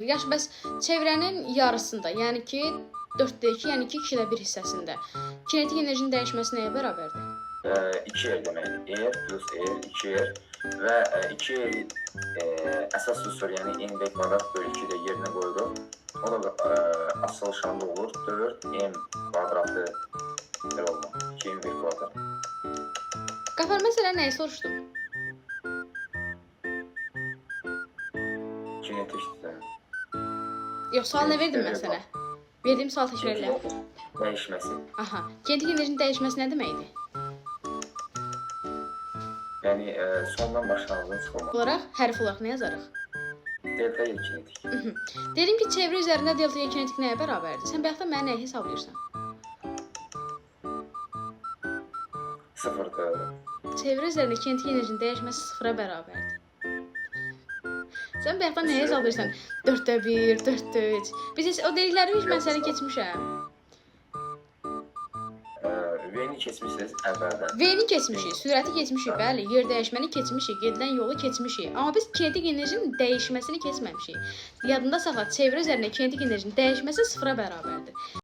Yaxşı, bəs çevrənin yarısında, yəni ki, 4-də 2, yəni 2 1 hissəsində kinetik enerjinin dəyişməsi nəyə bərabərdir? 2R deməkdir. R plus R, 2R və 2R əsas ünsur, yəni n v kvadrat bölü 2-də yerinə qoyuruq. O da açılışanda olur. 4m kvadratı belə olmaq. 2m v kvadrat. Qafar, məsələn, nəyi soruşdum? Kinetikdir. Yox, sual nə verdim mən sənə? Verdiyim sual təkrar elə. Dəyişməsi. Aha, kinetik enerjinin dəyişməsi nə deməkdir? Yəni sondan başlanğıcın çıxılması. Olaraq, hərf olaraq nə yazarıq? Delta Y kinetik. Dedim ki, çevrə üzərində delta Y kinetik nəyə bərabərdir? Sən bayaqdan mənə nəyi hesablayırsan? Sıfırdır. Çevrə üzərində kinetik enerjinin dəyişməsi sıfıra bərabərdir. Sən bayaqdan nəyi hesablayırsan? 4-də 1, 4-də 3. Biz o dediklərimi mən sənə keçmişəm. V-ni keçmişsiniz əvvəldən. V-ni keçmişik, sürəti keçmişik, bəli, yer dəyişməni keçmişik, gedilən yolu keçmişik. Amma biz kinetik enerjinin dəyişməsini keçməmişik. Yadında saxla, çevrə üzərində kinetik enerjinin dəyişməsi sıfıra bərabərdir.